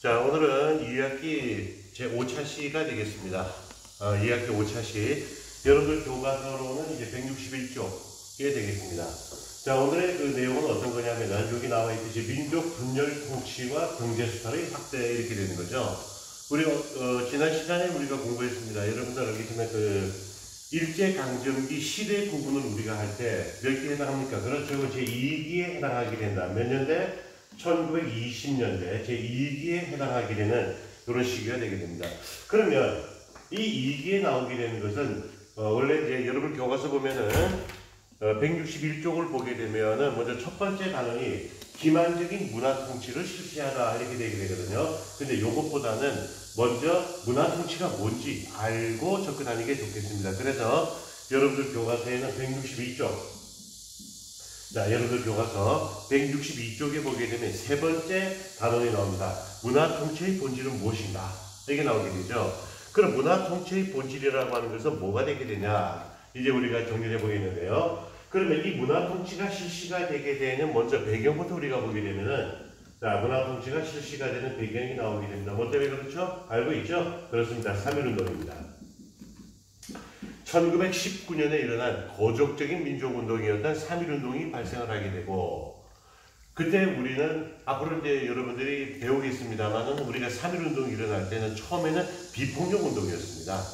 자, 오늘은 2학기 제5차시가 되겠습니다. 2학기 5차시. 여러분들 교과서로는 이제 161쪽이 되겠습니다. 자, 오늘의 그 내용은 어떤 거냐면, 여기 나와 있듯이 민족 분열 통치와 경제 수탈의 확대, 이렇게 되는 거죠. 우리가, 지난 시간에 우리가 공부했습니다. 여러분들 알겠지만, 일제강점기 시대 구분을 우리가 할 때 몇 개에 해당합니까? 그렇죠. 제2기에 해당하게 된다. 몇 년대? 1920년대 제2기에 해당하게 되는 이런 시기가 되게 됩니다. 그러면 이 2기에 나오게 되는 것은 원래 이제 여러분 교과서 보면은 161쪽을 보게 되면은 먼저 첫 번째 단원이 기만적인 문화 통치를 실시하다 이렇게 되게 되거든요. 근데 요것보다는 먼저 문화 통치가 뭔지 알고 접근하는 게 좋겠습니다. 그래서 여러분들 교과서에는 162쪽, 자, 여러분들 교과서 162쪽에 보게 되면 세 번째 단원이 나옵니다. 문화 통치의 본질은 무엇인가? 이게 나오게 되죠. 그럼 문화 통치의 본질이라고 하는 것은 뭐가 되게 되냐? 이제 우리가 정리해 보겠는데요. 그러면 이 문화 통치가 실시가 되게 되는 먼저 배경부터 우리가 보게 되면은, 자, 문화 통치가 실시가 되는 배경이 나오게 됩니다. 뭐 때문에 그렇죠? 알고 있죠? 그렇습니다. 3.1운동입니다. 1919년에 일어난 고적적인 민족운동이었던 3.1운동이 발생을 하게 되고, 그때 우리는 앞으로 이제 여러분들이 배우겠습니다만은 우리가 3.1운동이 일어날 때는 처음에는 비폭력 운동이었습니다.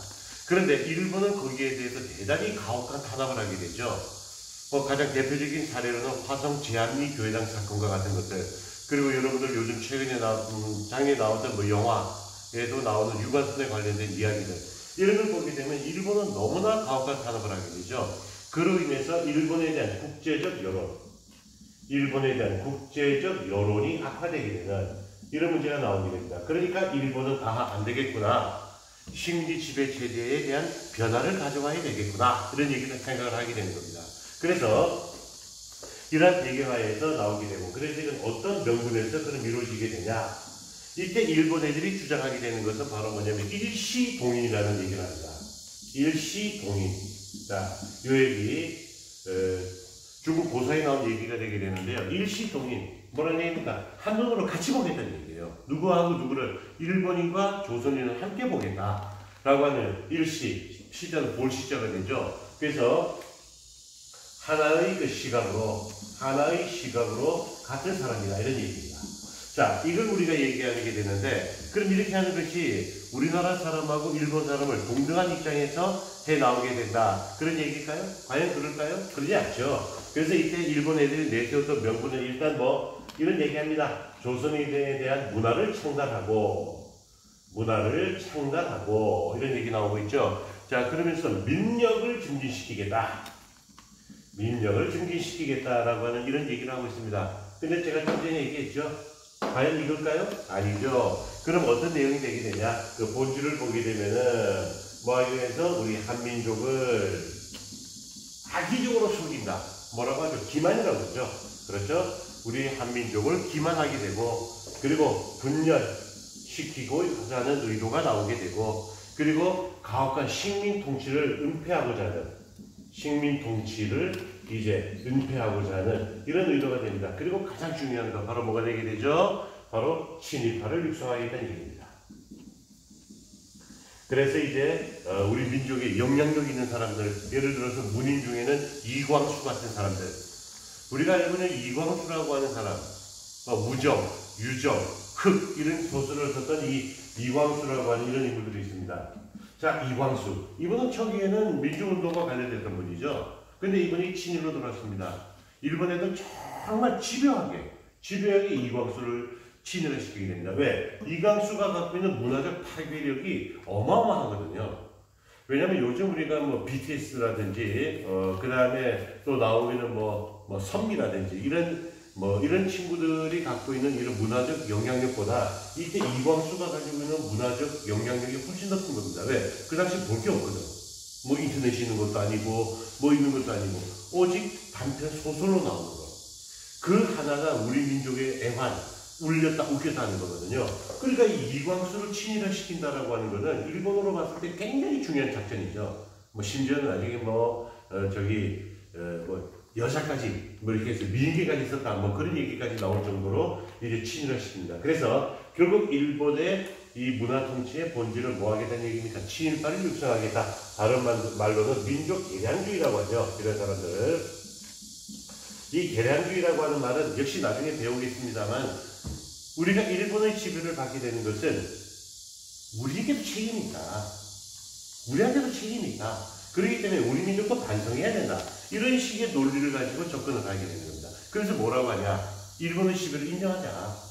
그런데 일본은 거기에 대해서 대단히 가혹한 탄압을 하게 되죠. 가장 대표적인 사례로는 화성 제한리 교회당 사건과 같은 것들, 그리고 여러분들 요즘 최근에 장에 나왔던 영화에도 나오는 유관순에 관련된 이야기들, 이런 걸 보게 되면 일본은 너무나 가혹한 탄압을 하게 되죠. 그로 인해서 일본에 대한 국제적 여론이 악화되게 되는 이런 문제가 나오게 됩니다. 그러니까 일본은 안 되겠구나. 식민 지배 체제에 대한 변화를 가져와야 되겠구나. 이런 얘기를 생각을 하게 되는 겁니다. 그래서 이러한 배경하에서 나오게 되고, 그래서 이건 어떤 명분에서 그럼 이루어지게 되냐? 이때 일본 애들이 주장하게 되는 것은 바로 뭐냐면 일시동인이라는 얘기를 합니다. 일시동인. 자, 이 얘기 중국 고사에 나온 얘기가 되게 되는데요. 일시동인, 뭐라는 얘기입니까? 한 눈으로 같이 보겠다는 얘기예요. 누구하고 누구를, 일본인과 조선인을 함께 보겠다 라고 하는 일시, 시자는 볼 시자가 되죠. 그래서 하나의 시각으로 같은 사람이다, 이런 얘기입니다. 자, 이걸 우리가 얘기하게 되는데, 그럼 이렇게 하는 것이 우리나라 사람하고 일본 사람을 동등한 입장에서 해 나오게 된다, 그런 얘기일까요? 과연 그럴까요? 그러지 않죠. 그래서 이때 일본 애들이 내세웠던 명분은 일단 이런 얘기합니다. 조선에 대한 문화를 창달하고 이런 얘기 나오고 있죠. 자, 그러면서 민력을 증진시키겠다라고 하는 이런 얘기를 하고 있습니다. 근데 제가 좀 전에 얘기했죠. 과연 이걸까요? 아니죠. 그럼 어떤 내용이 되게 되냐? 그 본질을 보게 되면은 하기 위해서 우리 한민족을 악의적으로 속인다. 뭐라고 하죠? 기만이라고 하죠. 그렇죠? 우리 한민족을 기만하게 되고, 그리고 분열시키고 하는 의도가 나오게 되고, 그리고 가혹한 식민 통치를 은폐하고자 하는 이런 의도가 됩니다. 그리고 가장 중요한 건 바로 뭐가 되게 되죠? 바로 친일파를 육성하겠다는 얘기입니다. 그래서 이제 우리 민족에 영향력 있는 사람들, 예를 들어서 문인 중에는 이광수 같은 사람들, 우리가 알고 있는 이광수라고 하는 사람, 무정, 유정, 흑, 이런 소설을 썼던 이 이광수라고 하는 이런 인물들이 있습니다. 자, 이광수, 이분은 초기에는 민주운동과 관련됐던 분이죠. 근데 이분이 친일로 들어왔습니다. 일본 애들 정말 집요하게 이광수를 친일을 시키게 됩니다. 왜? 이광수가 갖고 있는 문화적 파괴력이 어마어마하거든요. 왜냐면 요즘 우리가 BTS라든지, 그 다음에 또 나오는 선미라든지, 이런 친구들이 갖고 있는 이런 문화적 영향력보다 이때 이광수가 가지고 있는 문화적 영향력이 훨씬 더 큰 겁니다. 왜? 그 당시 볼 게 없거든. 인터넷이 있는 것도 아니고, 있는 것도 아니고, 오직 단편 소설로 나오는 거. 그 하나가 우리 민족의 애환, 울렸다, 웃겼다 하는 거거든요. 그러니까 이 이광수를 친일화시킨다라고 하는 거는 일본으로 봤을 때 굉장히 중요한 작전이죠. 심지어는 나중에 여자까지, 이렇게 해서 미인계까지 있었다, 그런 얘기까지 나올 정도로 이제 친일화시킵니다. 그래서 결국 일본의 이 문화 통치의 본질을 뭐 하겠다는 얘기입니까? 친일파를 육성하겠다. 다른 말로는 민족 개량주의라고 하죠. 이런 사람들. 이 개량주의라고 하는 말은 역시 나중에 배우겠습니다만 우리가 일본의 지배를 받게 되는 것은 우리에게도 책임이 있다. 우리한테도 책임이 있다. 그렇기 때문에 우리 민족도 반성해야 된다. 이런 식의 논리를 가지고 접근을 하게 되는 겁니다. 그래서 뭐라고 하냐? 일본의 지배를 인정하자.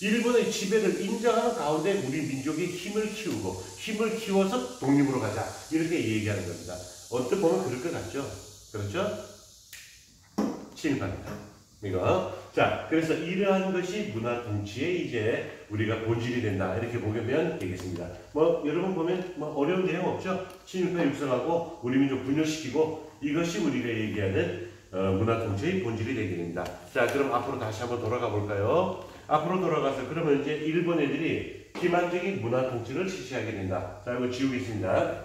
일본의 지배를 인정하는 가운데 우리 민족의 힘을 키우고 힘을 키워서 독립으로 가자. 이렇게 얘기하는 겁니다. 언뜻 보면 그럴 것 같죠? 그렇죠? 친일파입니다. 이거. 자, 그래서 이러한 것이 문화 통치의 이제 우리가 본질이 된다. 이렇게 보면 되겠습니다. 뭐, 여러분 보면 뭐 어려운 내용 없죠? 친일파 육성하고 우리 민족 분열시키고 이것이 우리가 얘기하는 문화 통치의 본질이 되게 됩니다. 자, 그럼 앞으로 다시 한번 돌아가 볼까요? 앞으로 돌아가서 그러면 이제 일본 애들이 기만적인 문화 통치를 실시하게 된다. 자, 이거 지우겠습니다.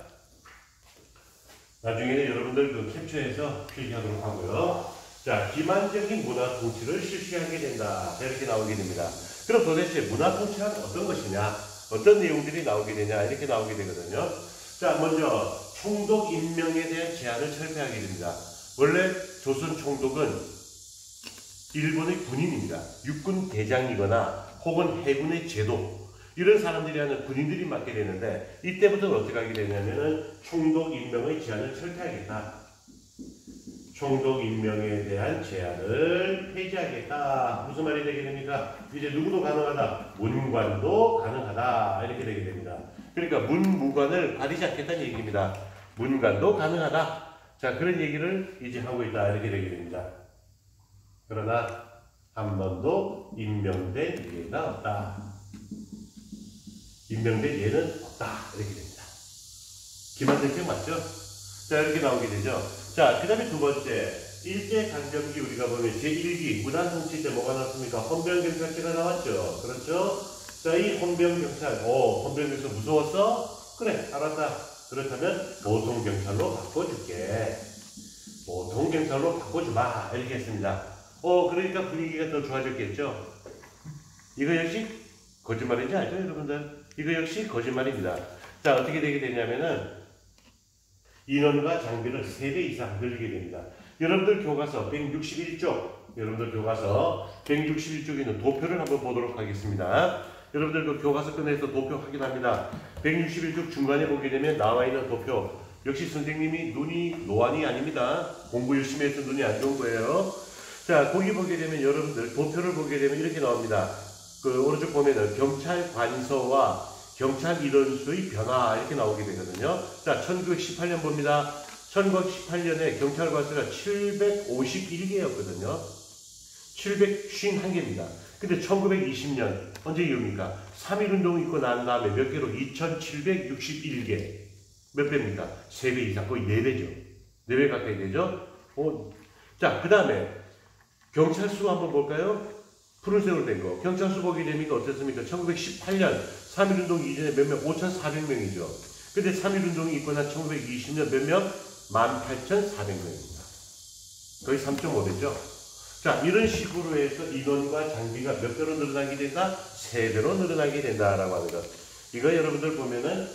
나중에는 여러분들 그 캡처해서 필기하도록 하고요. 자, 기만적인 문화 통치를 실시하게 된다. 자, 이렇게 나오게 됩니다. 그럼 도대체 문화 통치란 어떤 것이냐? 어떤 내용들이 나오게 되냐? 이렇게 나오게 되거든요. 자, 먼저 총독 임명에 대한 제한을 철폐하게 됩니다. 원래 조선 총독은 일본의 군인입니다. 육군 대장이거나 혹은 해군의 제도 이런 사람들이 하는 군인들이 맡게 되는데 이때부터는 어떻게 하게 되냐면은 총독 임명의 제한을 철폐하겠다. 총독 임명에 대한 제한을 폐지하겠다. 무슨 말이 되게 됩니까? 이제 누구도 가능하다. 문관도 가능하다. 이렇게 되게 됩니다. 그러니까 문무관을 가리지 않겠다는 얘기입니다. 문관도 가능하다. 자, 그런 얘기를 이제 하고 있다. 이렇게 되게 됩니다. 그러나 한 번도 임명된 예가 없다. 임명된 예는 없다. 이렇게 됩니다. 기만대책 맞죠? 자, 이렇게 나오게 되죠. 자, 그 다음에 두 번째. 일제강점기 우리가 보면 제1기 문화통치 때 뭐가 나왔습니까? 헌병경찰제가 나왔죠. 그렇죠? 자, 이 헌병경찰. 헌병경찰 무서웠어? 그래, 알았다. 그렇다면 보통경찰로 바꿔줄게. 보통경찰로 바꿔주마. 이렇게 했습니다. 그러니까 분위기가 더 좋아졌겠죠? 이거 역시 거짓말인지 알죠, 여러분들? 이거 역시 거짓말입니다. 자, 어떻게 되게 되냐면은 인원과 장비를 3배 이상 늘리게 됩니다. 여러분들 교과서 161쪽, 있는 도표를 한번 보도록 하겠습니다. 여러분들 그 교과서 꺼내서 도표 확인합니다. 161쪽 중간에 보게 되면 나와 있는 도표. 역시 선생님이 눈이 노안이 아닙니다. 공부 열심히 해서 눈이 안 좋은 거예요. 자, 거기 보게 되면 여러분들 도표를 보게 되면 이렇게 나옵니다. 그 오른쪽 보면은 경찰 관서와 경찰 인원수의 변화 이렇게 나오게 되거든요. 자, 1918년 봅니다. 1918년에 경찰 관서가 751개였거든요. 751개입니다. 근데 1920년 언제 이후입니까? 3.1운동이 있고 난 다음에 몇 개로 2761개. 몇 배입니까? 3배 이상, 거의 4배죠. 4배 가까이 되죠? 자, 그 다음에 경찰 수 한번 볼까요? 푸른색으로 된 거. 경찰 수 보게 되니까 어떻습니까? 1918년 3.1운동 이전에 몇 명? 5,400명이죠. 근데 3.1운동이 있고 난 1920년 몇 명? 18,400명입니다. 거의 3.5배죠. 자, 이런 식으로 해서 인원과 장비가 몇 배로 늘어나게 된다? 3배로 늘어나게 된다라고 하는 것. 이거 여러분들 보면은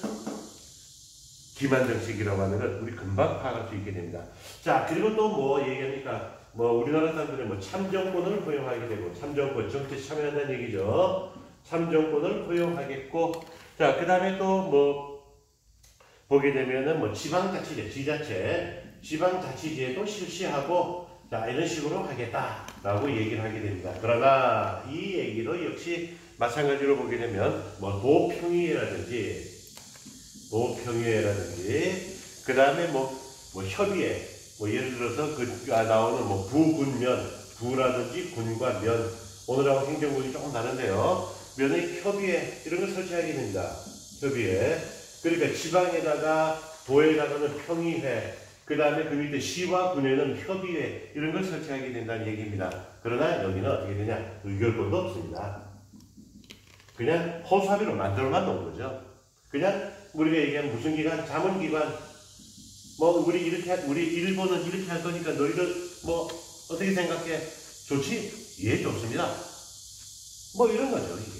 기만정책이라고 하는 것 우리 금방 파악할 수 있게 됩니다. 자, 그리고 또 뭐 얘기합니까? 우리나라 사람들은 참정권을 허용하게 되고, 참정권, 정치에 참여한다는 얘기죠. 참정권을 허용하겠고, 자, 그 다음에 또 보게 되면은 지방자치제, 지방자치제도 실시하고, 자, 이런 식으로 하겠다라고 얘기를 하게 됩니다. 그러나 이 얘기도 역시 마찬가지로 보게 되면 도평의회라든지 그 다음에 협의회, 예를 들어서 나오는 부군면, 부라든지 군과 면, 오늘하고 행정국이 조금 다른데요. 면의 협의회 이런 걸 설치하게 됩니다. 협의회. 그러니까 지방에다가 도에다가는 평의회, 그 다음에 그 밑에 시와 군에는 협의회 이런 걸 설치하게 된다는 얘기입니다. 그러나 여기는 어떻게 되냐? 의결권도 없습니다. 그냥 허수아비로 만들어만 놓은 거죠. 그냥 우리가 얘기하는 무슨 기관? 자문기관. 우리 일본은 이렇게 할 거니까 너희들 어떻게 생각해? 좋지? 예, 좋습니다. 이런 거죠, 이게.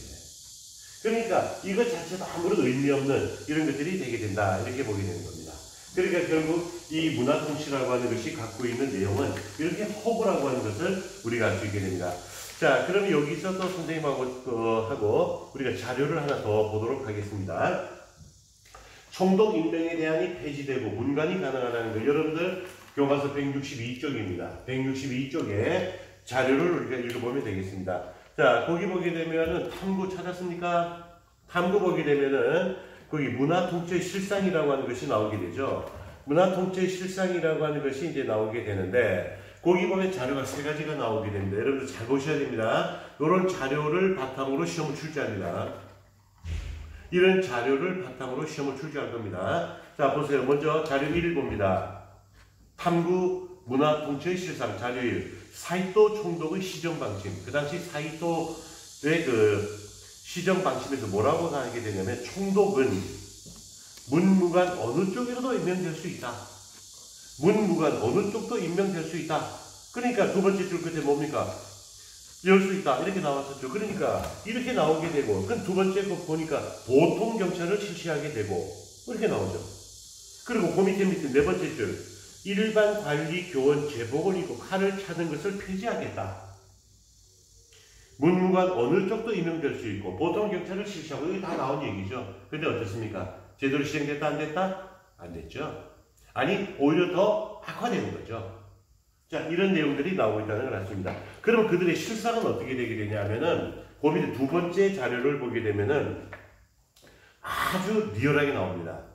그러니까 이것 자체도 아무런 의미 없는 이런 것들이 되게 된다. 이렇게 보게 되는 겁니다. 그러니까 결국 이 문화통치라고 하는 것이 갖고 있는 내용은 이렇게 허구라고 하는 것을 우리가 알 수 있게 됩니다. 자, 그럼 여기서 또 선생님하고 우리가 자료를 하나 더 보도록 하겠습니다. 총독 임명에 대한이 폐지되고 문관이 가능하다는 거, 여러분들 교과서 162쪽입니다. 162쪽에 자료를 우리가 읽어보면 되겠습니다. 자, 거기 보게 되면은 탐구 찾았습니까? 탐구 보게 되면은 거기 문화통치의 실상이라고 하는 것이 나오게 되죠. 문화통치의 실상이라고 하는 것이 이제 나오게 되는데, 거기 보면 자료가 세 가지가 나오게 됩니다. 여러분들 잘 보셔야 됩니다. 이런 자료를 바탕으로 시험을 출제합니다. 이런 자료를 바탕으로 시험을 출제할 겁니다. 자, 보세요. 먼저 자료 1을 봅니다. 탐구 문화통치의 실상 자료 1. 사이토 총독의 시정방침. 그 당시 사이토의 시정방침에서 뭐라고 하게 되냐면, 총독은 문무관 어느 쪽이라도 임명될 수 있다. 문무관 어느 쪽도 임명될 수 있다. 그러니까 두 번째 줄 끝에 뭡니까? 열 수 있다. 이렇게 나왔었죠. 그러니까 이렇게 나오게 되고, 그 두 번째 거 보니까 보통 경찰을 실시하게 되고, 이렇게 나오죠. 그리고 그 밑에 네 번째 줄. 일반 관리 교원 제복을 입고 칼을 차는 것을 폐지하겠다. 문무관 어느 쪽도 임명될 수 있고 보통 경찰을 실시하고, 이게 다 나온 얘기죠. 근데 어떻습니까? 제대로 시행됐다 안 됐다? 안 됐죠. 아니 오히려 더 악화되는 거죠. 자, 이런 내용들이 나오고 있다는 걸 알습니다. 그럼 그들의 실상은 어떻게 되게 되냐면은, 그 밑에 두 번째 자료를 보게 되면은 아주 리얼하게 나옵니다.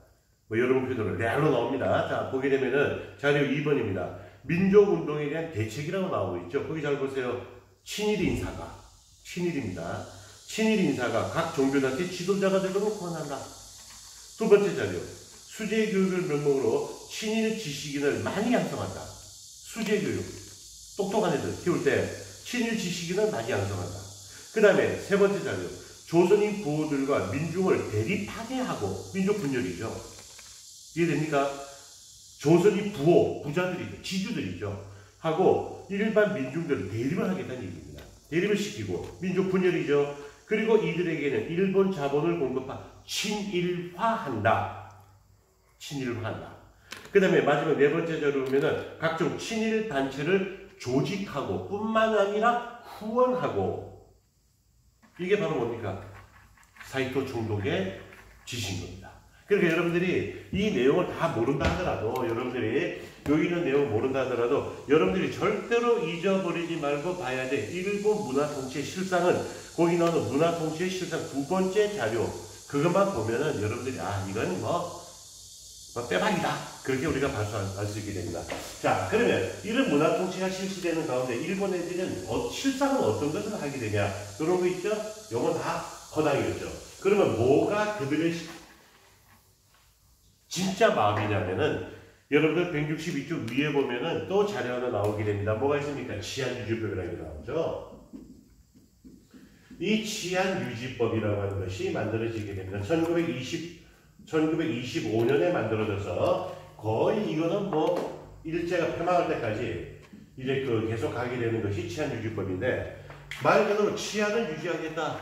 뭐 여러분 표정을 레알로 나옵니다. 자, 보게 되면은 자료 2번입니다. 민족운동에 대한 대책이라고 나오고 있죠. 거기 잘 보세요. 친일 인사가, 친일입니다. 친일 인사가 각 종교단체 지도자가 되도록 권한다. 두 번째 자료. 수재 교육을 명목으로 친일 지식인을 많이 양성한다. 수재 교육. 똑똑한 애들 키울 때 친일 지식인을 많이 양성한다. 그 다음에 세 번째 자료. 조선인 부호들과 민중을 대립 파괴하고, 민족 분열이죠. 이해됩니까? 조선인 부호, 부자들이죠. 지주들이죠. 하고 일반 민중들을 대립을 하겠다는 얘기입니다. 대립을 시키고 민족 분열이죠. 그리고 이들에게는 일본 자본을 공급하 친일화한다. 친일화한다. 그 다음에 마지막 네 번째 자료 보면은 각종 친일 단체를 조직하고 뿐만 아니라 후원하고, 이게 바로 뭡니까? 사이토 총독의 지시인 겁니다. 그러니까 여러분들이 이 내용을 다 모른다 하더라도, 여러분들이 여기 있는 내용 모른다 하더라도 여러분들이 절대로 잊어버리지 말고 봐야 돼. 일본 문화통치의 실상은, 거기 나오는 문화통치의 실상 두 번째 자료, 그것만 보면은 여러분들이 이건 뭐 빼박이다. 그렇게 우리가 알 수 있게 됩니다. 자, 그러면 이런 문화통치가 실시되는 가운데 일본 애들은 실상은 어떤 것을 하게 되냐? 그런 거 있죠? 요건 다 허당이었죠. 그러면 뭐가 그들의 진짜 마음이냐면은, 여러분들 162쪽 위에 보면은 또 자료 하나 나오게 됩니다. 뭐가 있습니까? 치안유지법이라는 게 나오죠. 이 치안유지법이라고 하는 것이 만들어지게 됩니다. 1925년에 만들어져서 거의 이거는 뭐 일제가 폐망할 때까지 이제 계속 가게 되는 것이 치안유지법인데, 말 그대로 치안을 유지하겠다.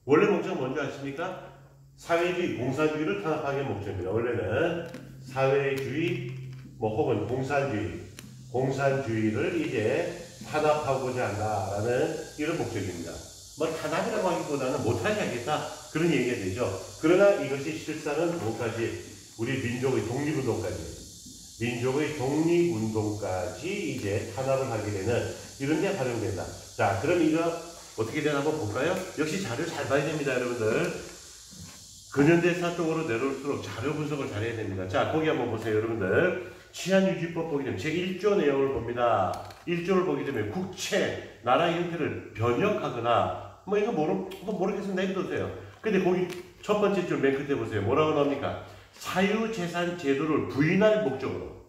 원래 목적은 뭔지 아십니까? 사회주의, 공산주의를 탄압하기 목적입니다. 원래는 사회주의, 혹은 공산주의를 이제 탄압하고자 한다라는 이런 목적입니다. 뭐 탄압이라고 하기보다는 못하게 하겠다, 그런 얘기가 되죠. 그러나 이것이 실상은 뭐까지? 우리 민족의 독립운동까지 이제 탄압을 하게 되는 이런 데 활용된다. 자, 그럼 이거 어떻게 되나 한번 볼까요? 역시 자료 잘 봐야 됩니다, 여러분들. 근현대사 쪽으로 내려올수록 자료 분석을 잘해야 됩니다. 자, 거기 한번 보세요, 여러분들. 치안유지법 보게 되면 제1조 내용을 봅니다. 1조를 보게 되면 국채, 나라의 형태를 변형하거나, 이거 모르겠으면 내려두세요. 근데 거기 첫 번째 줄 맨 끝에 보세요. 뭐라고 나옵니까? 사유재산 제도를 부인할 목적으로.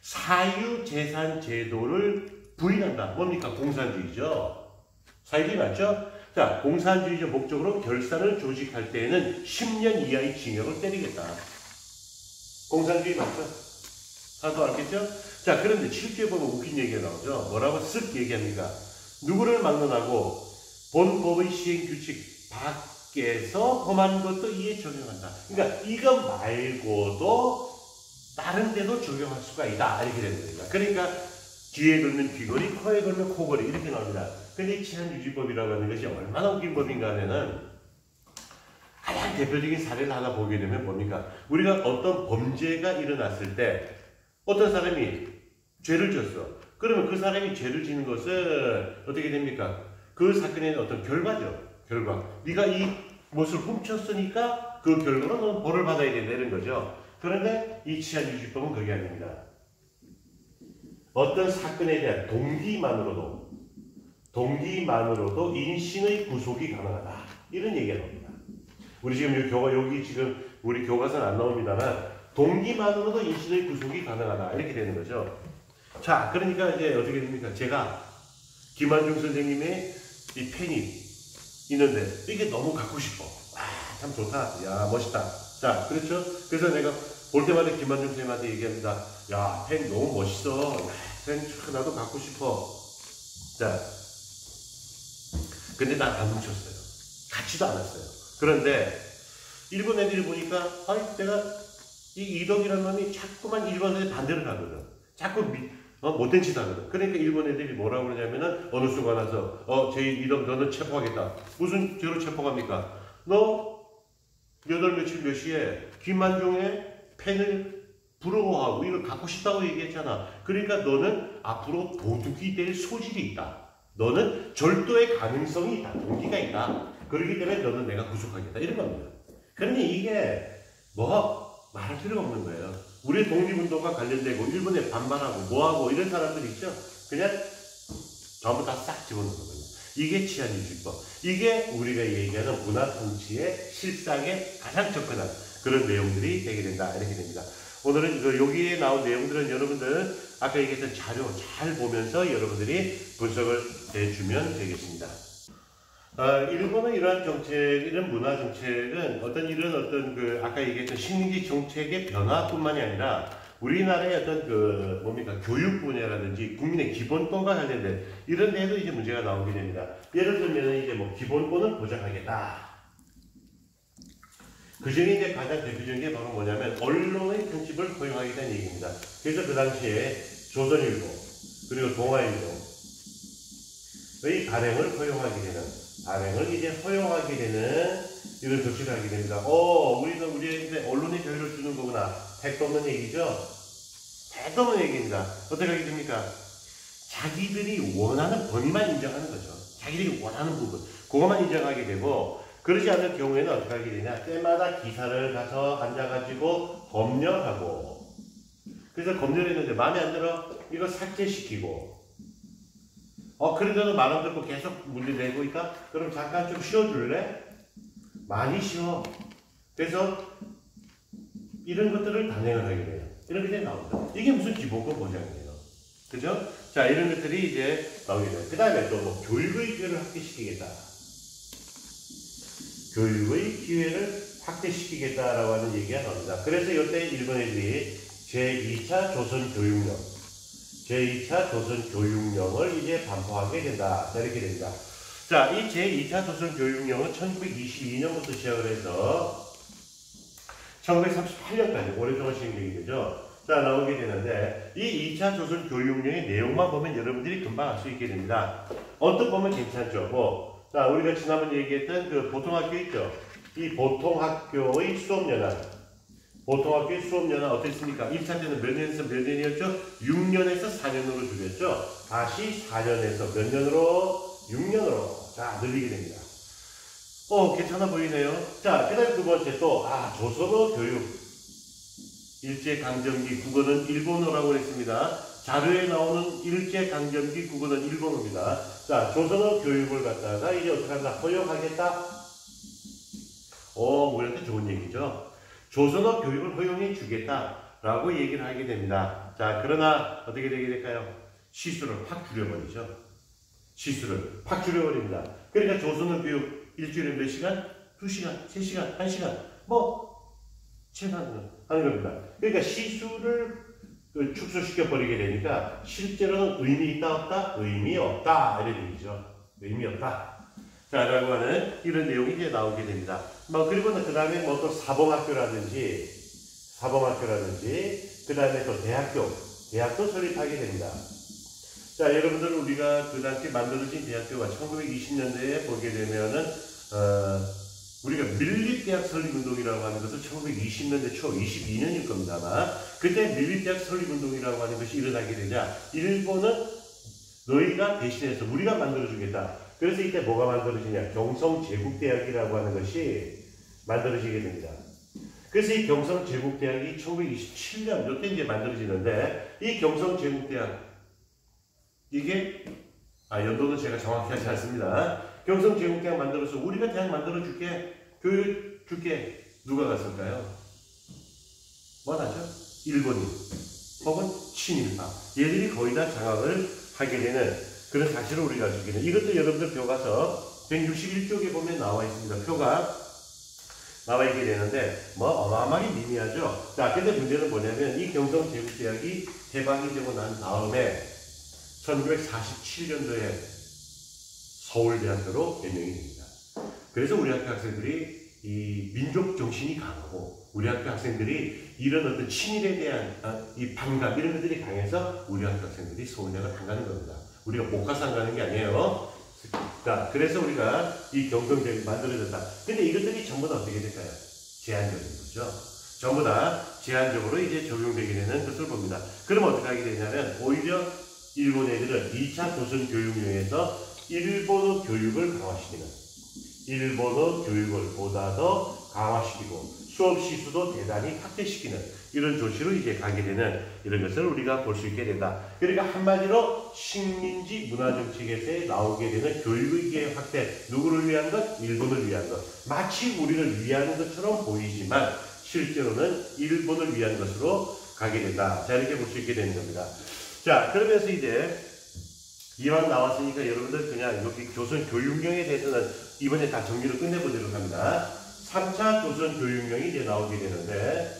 사유재산 제도를 부인한다. 뭡니까? 공산주의죠. 사유주의 맞죠? 자, 공산주의적 목적으로 결산을 조직할 때에는 10년 이하의 징역을 때리겠다. 공산주의 맞죠? 다들 알겠죠? 자, 그런데 7조에 보면 웃긴 얘기가 나오죠. 뭐라고 쓱 얘기합니까? 누구를 막론하고 본법의 시행 규칙 밖에서 험한 것도 이에 적용한다. 그러니까 이거 말고도 다른 데도 적용할 수가 있다. 이렇게 되는 겁니다. 그러니까 귀에 걸면 귀걸이, 코에 걸면 코걸이 이렇게 나옵니다. 근데 치안유지법이라고 하는 것이 얼마나 웃긴 법인가 하면은 가장 대표적인 사례를 하나 보게 되면 뭡니까? 우리가 어떤 범죄가 일어났을 때 어떤 사람이 죄를 졌어. 그러면 그 사람이 죄를 지는 것은 어떻게 됩니까? 그 사건의 어떤 결과죠. 결과. 네가 이 무엇을 훔쳤으니까 그 결과로 너는 벌을 받아야 된다 이런 거죠. 그런데 이 치안유지법은 그게 아닙니다. 어떤 사건에 대한 동기만으로도 인신의 구속이 가능하다. 이런 얘기가 나옵니다. 우리 지금 여기 지금 우리 교과서는 안 나옵니다만 동기만으로도 인신의 구속이 가능하다. 이렇게 되는 거죠. 자, 그러니까 이제 어떻게 됩니까? 제가 김한중 선생님의 이 펜이 있는데 이게 너무 갖고 싶어. 참 좋다. 야, 멋있다. 자, 그렇죠? 그래서 내가 볼 때마다 김한중 선생님한테 얘기합니다. 야, 펜 너무 멋있어. 펜 나도 갖고 싶어. 자, 근데 난 안 훔쳤어요. 갖지도 않았어요. 그런데 일본 애들이 보니까 내가 이 이덕이라는 놈이 자꾸만 일본 애들 반대로 가거든. 자꾸 못된 짓 하거든. 그러니까 일본 애들이 뭐라고 그러냐면은 어느 순간 와서 제2덕 너는 체포하겠다. 무슨 죄로 체포합니까? 너 8며칠 몇 시에 김만종의 펜을 부러워하고 이걸 갖고 싶다고 얘기했잖아. 그러니까 너는 앞으로 도둑이 될 소질이 있다. 너는 절도의 가능성이 있다. 동기가 있다. 그렇기 때문에 너는 내가 구속하겠다. 이런 겁니다. 그런데 이게 말할 필요가 없는 거예요. 우리 독립운동과 관련되고 일본에 반발하고 뭐하고 이런 사람들 있죠? 그냥 전부 다 싹 집어넣는 거예요. 이게 치안유지법. 이게 우리가 얘기하는 문화통치의 실상에 가장 접근한 그런 내용들이 되게 된다. 이렇게 됩니다. 오늘은 여기에 나온 내용들은 여러분들 아까 얘기했던 자료 잘 보면서 여러분들이 분석을 해주면 되겠습니다. 일본의 이러한 정책, 이런 문화 정책은 이런 아까 얘기했던 식민지 정책의 변화뿐만이 아니라 우리나라의 어떤 교육 분야라든지 국민의 기본권과 관련된 이런 데에도 이제 문제가 나오게 됩니다. 예를 들면 이제 기본권을 보장하겠다. 그 중에 이제 가장 대표적인 게 바로 뭐냐면 언론의 편집을 허용하겠다는 얘기입니다. 그래서 그 당시에 조선일보 그리고 동아일보의 발행을 허용하게 되는 이런 조치를 하게 됩니다. 우리는 우리의 언론의 자유를 주는 거구나. 택도 없는 얘기죠. 택도 없는 얘기입니다. 어떻게 하게 됩니까? 자기들이 원하는 범위만 인정하는 거죠. 자기들이 원하는 부분 그것만 인정하게 되고 그러지 않을 경우에는 어떻게 하게 되냐? 때마다 기사를 가서 앉아가지고 검열하고 그래서 검열했는데 마음에 안 들어? 이거 삭제시키고 그런데도 말 안 듣고 계속 문제 내고 있다? 그럼 잠깐 좀 쉬어줄래? 많이 쉬어. 그래서 이런 것들을 단행을 하게 돼요. 이런 것들이 나옵니다. 이게 무슨 기본권 보장이에요. 그죠? 자, 이런 것들이 이제 나오게 돼요. 그 다음에 또 교육의 기회를 확대시키겠다. 교육의 기회를 확대시키겠다라고 하는 얘기가 나옵니다. 그래서 이때 일본 애들이 제2차 조선교육령을 이제 반포하게 된다. 자, 이렇게 됩니다. 자, 이 제2차 조선교육령은 1922년부터 시작을 해서 1938년까지 오랫동안 시행되게 되죠. 자, 나오게 되는데 이 2차 조선교육령의 내용만 보면 여러분들이 금방 알 수 있게 됩니다. 언뜻 보면 괜찮죠. 자, 우리가 지난번 얘기했던 그 보통학교 있죠. 이 보통학교의 수업연한 어땠습니까? 1차 때는 몇 년에서 몇 년이었죠? 6년에서 4년으로 줄였죠. 다시 4년에서 몇 년으로? 6년으로 자 늘리게 됩니다. 괜찮아 보이네요. 자, 그 다음 두 번째 또 조선어 교육 일제강점기 국어는 일본어라고 했습니다. 자료에 나오는 일제강점기 국어는 일본어입니다. 자, 조선어 교육을 갖다가 이제 어떻게 한다? 허용하겠다? 우리한테 좋은 얘기죠. 조선어 교육을 허용해 주겠다라고 얘기를 하게 됩니다. 자, 그러나 어떻게 되게 될까요? 시수를 확 줄여버리죠. 시수를 확 줄여버립니다. 그러니까 조선어 교육 일주일에 몇 시간? 2시간, 3시간, 1시간 최소한 하는 겁니다. 그러니까 시수를 축소시켜버리게 되니까 실제로는 의미 있다 없다? 의미 없다 이런 얘기죠. 의미 없다. 자, 라고 하는 이런 내용이 이제 나오게 됩니다. 그리고 그 다음에 뭐 또 사범학교라든지, 그 다음에 또 대학도 설립하게 됩니다. 자, 여러분들 우리가 그 당시 만들어진 대학교가 1920년대에 보게 되면은, 우리가 밀립대학 설립운동이라고 하는 것을 1920년대 초 22년일 겁니다. 아마. 그때 밀립대학 설립운동이라고 하는 것이 일어나게 되자, 일본은 너희가 대신해서 우리가 만들어주겠다. 그래서 이때 뭐가 만들어지냐? 경성제국대학이라고 하는 것이 만들어지게 됩니다. 그래서 이 경성제국대학이 1927년, 요때 이제 만들어지는데, 이 경성제국대학, 이게, 연도는 제가 정확히 하지 않습니다. 경성제국대학 만들어서 우리가 대학 만들어줄게, 교육 줄게. 누가 갔을까요? 뭐하죠? 일본인 혹은 친일파. 얘들이 거의 다 장악을 하게 되는 그런 사실을 우리가 알 수 있게 됩니다. 이것도 여러분들 교과서 161쪽에 보면 나와 있습니다. 표가 나와 있게 되는데 어마어마하게 미미하죠. 자, 근데 문제는 뭐냐면 이 경성제국대학이 개방이 되고 난 다음에 1947년도에 서울대학교로 변명이 됩니다. 그래서 우리 학교 학생들이 이 민족 정신이 강하고 우리 학교 학생들이 이런 어떤 친일에 대한 이 반감 이런 것들이 강해서 우리 학교 학생들이 서울대학을 안 가는 겁니다. 우리가 못 가서 안 가는 게 아니에요. 자, 그래서 우리가 이 경성대학이 만들어졌다. 근데 이것들이 전부 다 어떻게 될까요? 제한적인 거죠. 전부 다 제한적으로 이제 적용되게 되는 것을 봅니다. 그럼 어떻게 하게 되냐면 오히려 일본 애들은 2차 조선교육령에서 일본어 교육을 강화시키는 일본어 교육을 보다 더 강화시키고 수업 시수도 대단히 확대시키는 이런 조치로 이제 가게 되는 이런 것을 우리가 볼 수 있게 된다. 그러니까 한마디로 식민지 문화정책에서 나오게 되는 교육의 확대, 누구를 위한 것? 일본을 위한 것. 마치 우리를 위한 것처럼 보이지만 실제로는 일본을 위한 것으로 가게 된다. 자, 이렇게 볼 수 있게 되는 겁니다. 자, 그러면서 이제 이왕 나왔으니까 여러분들 그냥 여기 조선 교육령에 대해서는 이번에 다 정리를 끝내보도록 합니다. 3차 조선 교육령이 이제 나오게 되는데,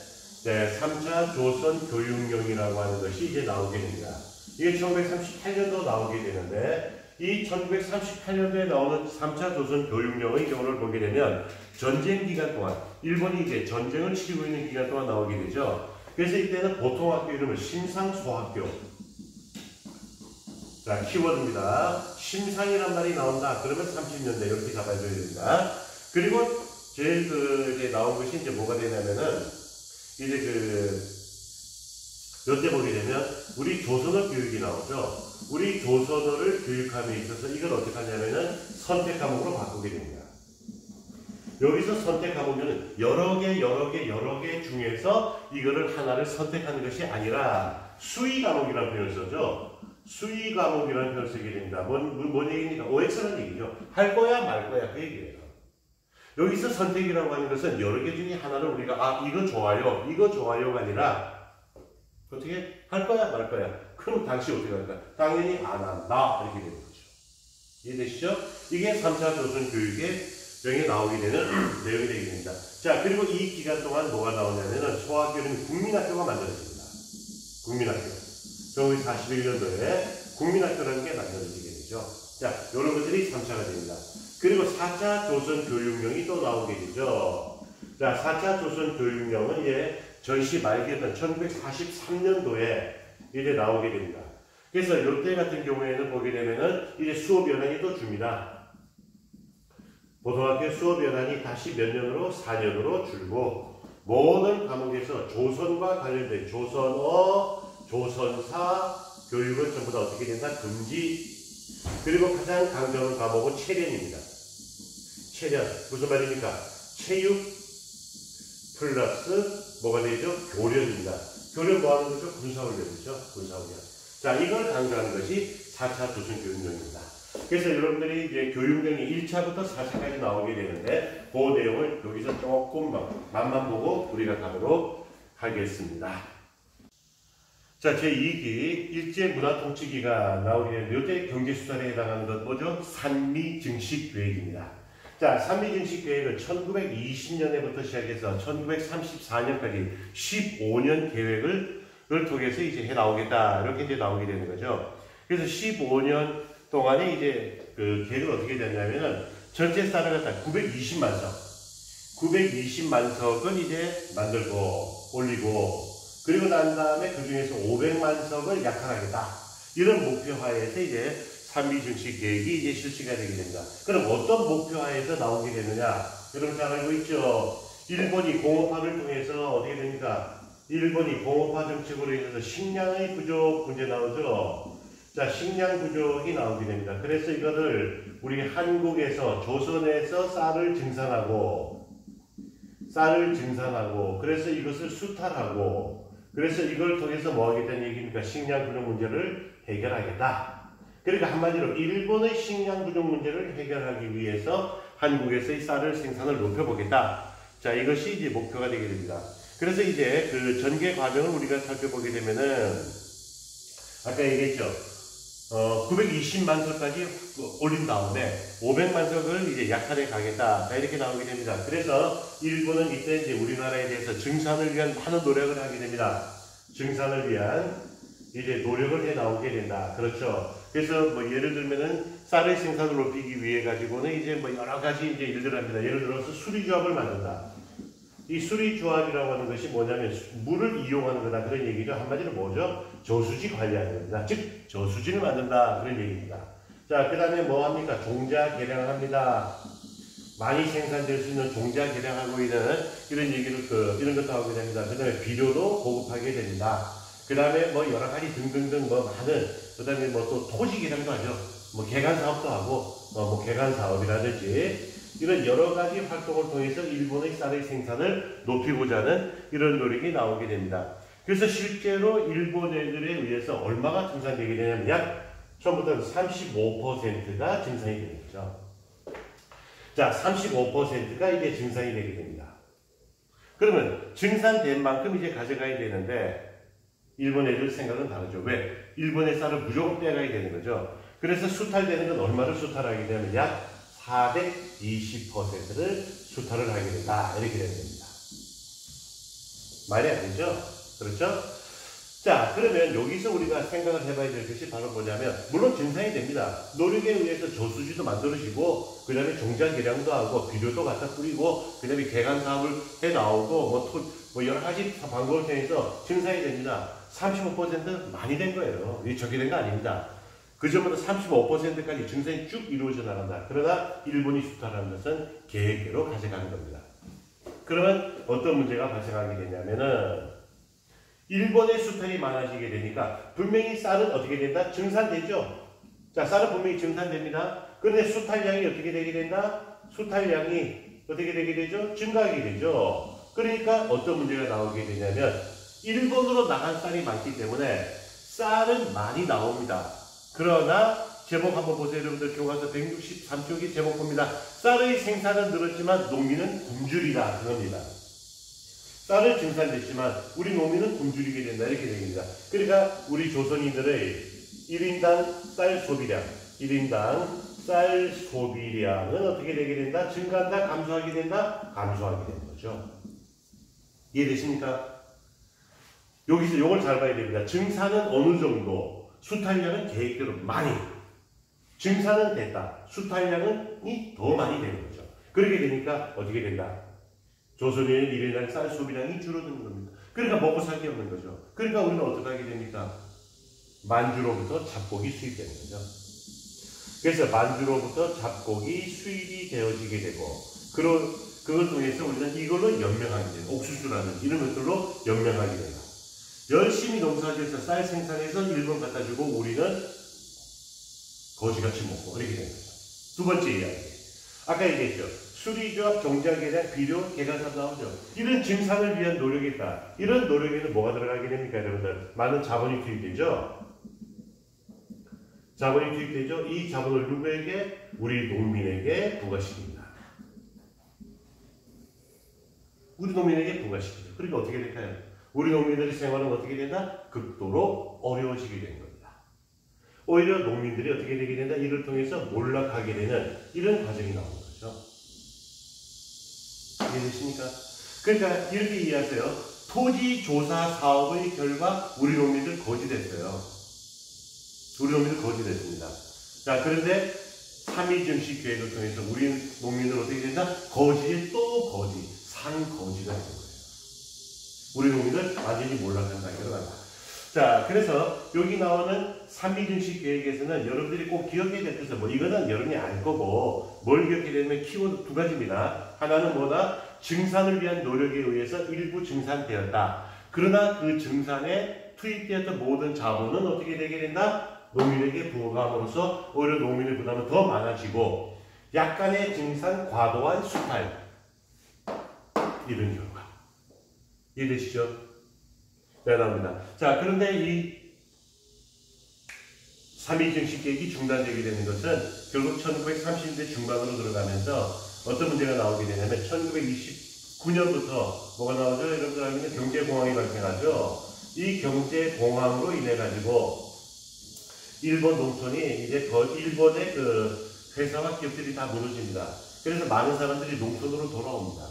네, 3차 조선 교육령이라고 하는 것이 이제 나오게 됩니다. 이게 1938년도 나오게 되는데, 이 1938년도에 나오는 3차 조선 교육령의 경우를 보게 되면, 전쟁 기간 동안, 일본이 이제 전쟁을 치르고 있는 기간 동안 나오게 되죠. 그래서 이때는 보통학교 이름을 심상소학교. 자, 키워드입니다. 심상이란 말이 나온다. 그러면 30년대 이렇게 잡아줘야 됩니다. 그리고 제일 이제 나온 것이 이제 뭐가 되냐면은 이제 요때 보게 되면 우리 조선어 교육이 나오죠. 우리 조선어를 교육함에 있어서 이걸 어떻게 하냐면은 선택 과목으로 바꾸게 됩니다. 여기서 선택 과목은 여러 개 중에서 이거를 하나를 선택하는 것이 아니라 수의 과목이라는 표현을 쓰죠. 수의 과목이라는 표현을 쓰게 됩니다. 뭔 얘기입니까? OX라는 얘기죠. 할 거야 말 거야 그 얘기예요. 여기서 선택이라고 하는 것은 여러 개 중에 하나를 우리가 이거 좋아요가 아니라 어떻게 할 거야 말 거야. 그럼 당시 어떻게 할까? 당연히 안 한다 이렇게 되는 거죠. 이해되시죠? 이게 3차 조선 교육의 명에 나오게 되는 내용이 되게 됩니다. 자, 그리고 이 기간 동안 뭐가 나오냐면은 소학교는 국민학교가 만들어집니다. 국민학교. 1941년도에 국민학교라는 게 만들어지게 되죠. 자, 이런 것들이 3차가 됩니다. 그리고 4차 조선교육령이 또 나오게 되죠. 자, 4차 조선교육령은 이제 전시 말기였던 1943년도에 이제 나오게 됩니다. 그래서 이때 같은 경우에는 보게 되면은 이제 수업 연한이 또 줍니다. 고등학교 수업 연한이 다시 몇 년으로? 4년으로 줄고 모든 과목에서 조선과 관련된 조선어, 조선사 교육은 전부 다 어떻게 된다? 금지. 그리고 가장 강조하는 과목은 체련입니다. 체련. 무슨 말입니까? 체육 플러스 뭐가 되죠? 교련입니다. 교련 뭐 하는 거죠? 군사훈련이죠. 군사훈련. 자, 이걸 강조하는 것이 4차 조선교육령입니다. 그래서 여러분들이 이제 교육령이 1차부터 4차까지 나오게 되는데 그 내용을 여기서 조금 맛만 보고 우리가 가도록 하겠습니다. 자, 제2기 일제문화통치기가 나오게 되는데 이때 경제수단에 해당하는 것 뭐죠? 산미증식계획입니다. 자, 산미증식계획은 1920년에부터 시작해서 1934년까지 15년 계획을 통해서 이제 해 나오겠다 이렇게 이제 나오게 되는 거죠. 그래서 15년 동안에 이제 그 계획을 어떻게 됐냐면은 전체 쌀을 갖다 920만 석. 920만 석은 이제 만들고 올리고 그리고 난 다음에 그 중에서 500만 석을 약탈하겠다. 이런 목표하에서 이제 3기 증식 계획이 이제 실시가 되게 됩니다. 그럼 어떤 목표하에서 나오게 되느냐? 여러분 잘 알고 있죠? 일본이 공업화를 통해서 어떻게 됩니까? 일본이 공업화 정책으로 인해서 식량의 부족 문제 나오죠? 자, 식량 부족이 나오게 됩니다. 그래서 이거를 우리 한국에서, 조선에서 쌀을 증산하고, 그래서 이것을 수탈하고, 그래서 이걸 통해서 뭐 하겠다는 얘기입니까? 식량 부족 문제를 해결하겠다. 그러니까 한마디로 일본의 식량 부족 문제를 해결하기 위해서 한국에서의 쌀을 생산을 높여보겠다. 자, 이것이 이제 목표가 되게 됩니다. 그래서 이제 그 전개 과정을 우리가 살펴보게 되면은, 아까 얘기했죠. 920만 석까지 올린 다음에 500만 석을 이제 약탈해 가겠다. 자, 이렇게 나오게 됩니다. 그래서 일본은 이때 이제 우리나라에 대해서 증산을 위한 많은 노력을 하게 됩니다. 증산을 위한 이제 노력을 해 나오게 된다. 그렇죠. 그래서 뭐 예를 들면은 쌀의 생산을 높이기 위해 가지고는 이제 뭐 여러 가지 이제 일들을 합니다. 예를 들어서 수리조합을 만든다. 이 수리조합이라고 하는 것이 뭐냐면 물을 이용하는 거다. 그런 얘기죠. 한마디로 뭐죠? 저수지 관리하는 겁니다. 즉 저수지를 만든다. 그런 얘기입니다. 자, 그 다음에 뭐 합니까? 종자 개량을 합니다. 많이 생산될 수 있는 종자 개량하고 있는 이런 얘기를 이런 것도 하게 됩니다. 그 다음에 비료도 보급하게 됩니다. 그 다음에 뭐 여러 가지 등등등 뭐 많은, 그 다음에 뭐 또 토지 개량도 하죠. 뭐 개간 사업도 하고, 뭐 개간 사업이라든지 이런 여러 가지 활동을 통해서 일본의 쌀의 생산을 높이고자 하는 이런 노력이 나오게 됩니다. 그래서 실제로 일본 애들에 의해서 얼마가 증산되게 되냐면 약 처음부터 35%가 증산이 되는 거죠. 자, 35%가 이제 증산이 되게 됩니다. 그러면 증산된 만큼 이제 가져가야 되는데 일본 애들 생각은 다르죠. 왜? 일본의 쌀을 무조건 빼가야 되는 거죠. 그래서 수탈되는 건 얼마를 수탈하게 되면 약 420%를 수탈을 하게 된다. 이렇게 됩니다. 말이 안 되죠? 그렇죠? 자, 그러면 여기서 우리가 생각을 해봐야 될 것이 바로 뭐냐면, 물론 증산이 됩니다. 노력에 의해서 저수지도 만들어지고, 그 다음에 종자 개량도 하고, 비료도 갖다 뿌리고, 그 다음에 개간 사업을 해 나오고, 뭐 여러 가지 방법을 통해서 증산이 됩니다. 35% 많이 된 거예요. 이게 적게 된 거 아닙니다. 그 전보다 35%까지 증산이 쭉 이루어져 나간다. 그러나 일본이 수탈하는 것은 계획대로 가져가는 겁니다. 그러면 어떤 문제가 발생하게 되냐면은 일본의 수탈이 많아지게 되니까 분명히 쌀은 어떻게 된다? 증산되죠. 자, 쌀은 분명히 증산됩니다. 그런데 수탈량이 어떻게 되게 된다? 수탈량이 어떻게 되게 되죠? 증가하게 되죠. 그러니까 어떤 문제가 나오게 되냐면 일본으로 나간 쌀이 많기 때문에 쌀은 많이 나옵니다. 그러나 제목 한번 보세요. 여러분들 교과서 163쪽이 제목 봅니다. 쌀의 생산은 늘었지만 농민은 굶주리다. 그겁니다. 쌀은 증산됐지만 우리 농민은 굶주리게 된다. 이렇게 됩니다. 그러니까 우리 조선인들의 1인당 쌀 소비량, 1인당 쌀 소비량은 어떻게 되게 된다? 증가한다? 감소하게 된다? 감소하게 되는 거죠. 이해되십니까? 여기서 이걸 잘 봐야 됩니다. 증산은 어느 정도, 수탈량은 계획대로 많이, 증산은 됐다. 수탈량이 더 많이 되는 거죠. 그렇게 되니까 어떻게 된다? 조선인의 1인당 쌀 소비량이 줄어드는 겁니다. 그러니까 먹고 살 게 없는 거죠. 그러니까 우리는 어떻게 하게 됩니까? 만주로부터 잡곡이 수입되는 거죠. 그래서 만주로부터 잡곡이 수입이 되어지게 되고, 그걸 통해서 우리는 이걸로 연명하게 되는, 옥수수라는 이런 것들로 연명하게 된다. 열심히 농사지어서 쌀 생산해서 일본 갖다 주고 우리는 거지같이 먹고 이렇게 되는 거죠. 두 번째 이야기. 아까 얘기했죠. 수리조합, 종자개량, 비료, 개간사업 나오죠. 이런 증산을 위한 노력이다. 이런 노력에는 뭐가 들어가게 됩니까, 여러분들? 많은 자본이 투입되죠. 자본이 투입되죠. 이 자본을 누구에게? 우리 농민에게 부과시킵니다. 우리 농민에게 부과시키죠. 그러니까 어떻게 될까요? 우리 농민들의 생활은 어떻게 된다? 극도로 어려워지게 된 겁니다. 오히려 농민들이 어떻게 되게 된다? 이를 통해서 몰락하게 되는 이런 과정이 나오는 거죠. 이해되십니까? 그러니까 이렇게 이해하세요. 토지 조사 사업의 결과 우리 농민들 거지됐어요. 우리 농민들 거지됐습니다. 자, 그런데 3.2 증식 계획을 통해서 우리 농민들은 어떻게 된다? 거지에 또 거지, 산거지가 되는 거예요. 우리 농민들 완전히 몰락한 단계로 간다. 자, 그래서 여기 나오는 3.2 증식 계획에서는 여러분들이 꼭 기억해야 될 것은 뭐 이거는 여러분이 알 거고 뭘 기억해야 되냐면 키워드 두 가지입니다. 하나는 뭐다? 증산을 위한 노력에 의해서 일부 증산되었다. 그러나 그 증산에 투입되었던 모든 자본은 어떻게 되게 된다? 농민에게 부어감으로써 오히려 농민의 부담은 더 많아지고 약간의 증산 과도한 수탈 이런 결과 이해되시죠? 네, 나옵니다. 자, 그런데 이 3.2 증식 계획이 중단되게 되는 것은 결국 1930년대 중반으로 들어가면서 어떤 문제가 나오게 되냐면 1929년부터 뭐가 나오죠? 여러분들 알고 있는 경제공황이 발생하죠. 이 경제공황으로 인해 가지고 일본 농촌이 이제 일본의 그 회사와 기업들이 다 무너집니다. 그래서 많은 사람들이 농촌으로 돌아옵니다.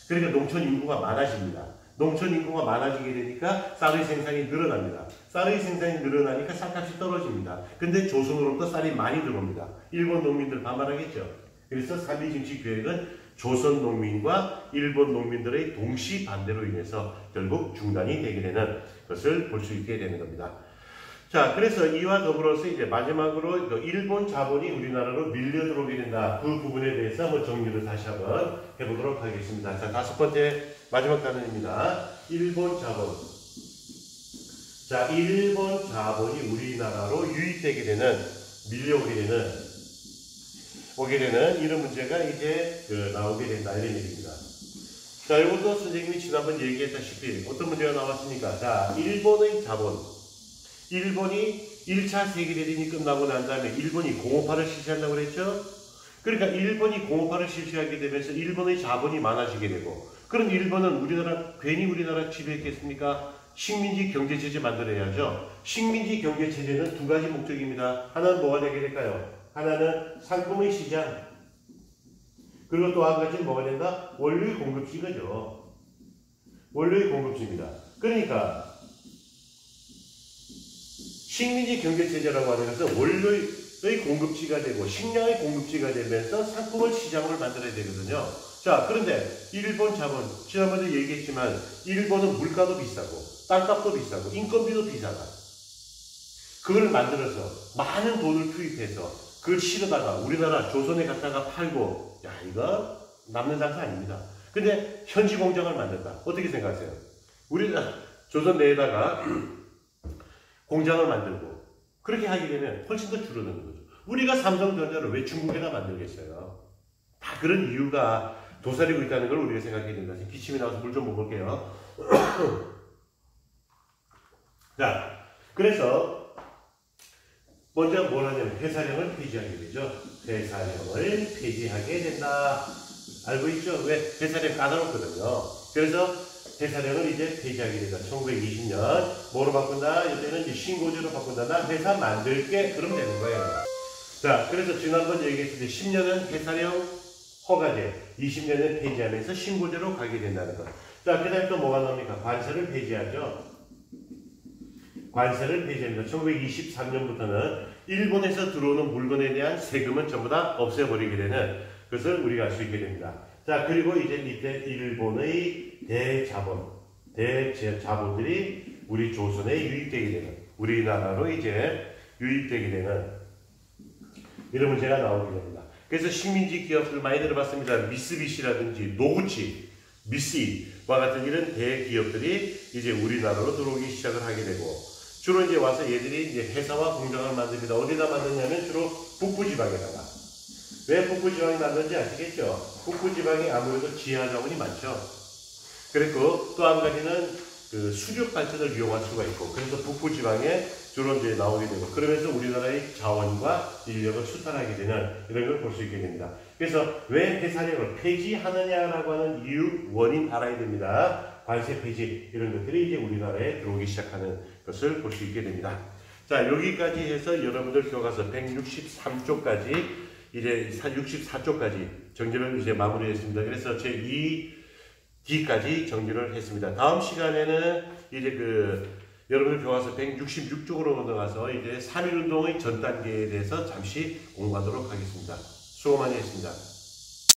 그러니까 농촌 인구가 많아집니다. 농촌 인구가 많아지게 되니까 쌀의 생산이 늘어납니다. 쌀의 생산이 늘어나니까 쌀값이 떨어집니다. 근데 조선으로부터 쌀이 많이 들어옵니다. 일본 농민들 반발하겠죠. 그래서 3.2 증식 계획은 조선 농민과 일본 농민들의 동시 반대로 인해서 결국 중단이 되게 되는 것을 볼 수 있게 되는 겁니다. 자, 그래서 이와 더불어서 이제 마지막으로 일본 자본이 우리나라로 밀려 들어오게 된다. 그 부분에 대해서 한번 정리를 다시 한번 해보도록 하겠습니다. 자, 다섯 번째 마지막 단어입니다. 일본 자본. 자, 일본 자본이 우리나라로 유입되게 되는, 밀려오게 되는 이런 문제가 이제 나오게 된다. 이런 얘기입니다. 자, 이것도 선생님이 지난번 얘기했다시피 어떤 문제가 나왔습니까? 자, 일본의 자본. 일본이 1차 세계대전이 끝나고 난 다음에 일본이 공업화를 실시한다고 그랬죠? 그러니까 일본이 공업화를 실시하게 되면서 일본의 자본이 많아지게 되고, 그럼 일본은 괜히 우리나라 지배했겠습니까? 식민지 경제체제 만들어야죠. 식민지 경제체제는 두 가지 목적입니다. 하나는 뭐가 되게 될까요? 하나는 상품의 시장, 그리고 또 한 가지는 뭐가 된다? 원료의 공급지가죠. 원료의 공급지입니다. 그러니까 식민지 경제체제라고 하는 것은 원료의 공급지가 되고 식량의 공급지가 되면서 상품을 시장을 만들어야 되거든요. 자, 그런데 일본 자본, 지난번에 얘기했지만 일본은 물가도 비싸고 땅값도 비싸고 인건비도 비싸다. 그걸 만들어서 많은 돈을 투입해서 그걸 실어다가 우리나라 조선에 갖다가 팔고, 야, 이거 남는 장사 아닙니다. 근데 현지 공장을 만든다. 어떻게 생각하세요? 우리나라 조선 내에다가 공장을 만들고 그렇게 하게 되면 훨씬 더 줄어드는 거죠. 우리가 삼성전자를 왜 중국에다 만들겠어요? 다 그런 이유가 도사리고 있다는 걸 우리가 생각해야 된다. 기침이 나와서 물 좀 먹을게요. 자, 그래서 먼저 뭘 하냐면 회사령을 폐지하게 되죠. 회사령을 폐지하게 된다. 알고 있죠? 왜? 회사령 까다롭거든요. 그래서 회사령을 이제 폐지하게 된다. 1920년 뭐로 바꾼다? 이때는 이제 신고제로 바꾼다. 나 회사 만들게. 그러면 되는 거예요. 자, 그래서 지난번 얘기했을 때 10년은 회사령 허가제, 20년은 폐지하면서 신고제로 가게 된다는 것. 자, 그 다음에 또 뭐가 나옵니까? 관세를 폐지하죠. 관세를 폐지합니다. 1923년부터는 일본에서 들어오는 물건에 대한 세금은 전부 다 없애버리게 되는 것을 우리가 알 수 있게 됩니다. 자, 그리고 이제 이때 일본의 대자본들이 우리 조선에 유입되게 되는, 우리나라로 이제 유입되게 되는 이런 문제가 나오게 됩니다. 그래서 식민지 기업들 많이 들어봤습니다. 미쓰비시라든지 노구치, 미쓰와 같은 이런 대기업들이 이제 우리나라로 들어오기 시작을 하게 되고, 주로 이제 와서 얘들이 이제 회사와 공장을 만듭니다. 어디다 만드냐면 주로 북부지방에다가. 왜 북부지방에 만드는지 아시겠죠? 북부지방이 아무래도 지하자원이 많죠. 그리고 또 한 가지는 그 수력 발전을 이용할 수가 있고, 그래서 북부지방에 주로 이제 나오게 되고, 그러면서 우리나라의 자원과 인력을 수탈하게 되는 이런 걸 볼 수 있게 됩니다. 그래서 왜 회사령을 폐지하느냐라고 하는 이유, 원인 알아야 됩니다. 관세 폐지 이런 것들이 이제 우리나라에 들어오기 시작하는 것을 볼 수 있게 됩니다. 자, 여기까지 해서 여러분들 교과서 163쪽까지 이제 64쪽까지 정리를 이제 마무리했습니다. 그래서 제2D까지 정리를 했습니다. 다음 시간에는 이제 여러분들 교과서 166쪽으로 넘어가서 이제 3.1운동의 전 단계에 대해서 잠시 공부하도록 하겠습니다. 수고 많이 했습니다.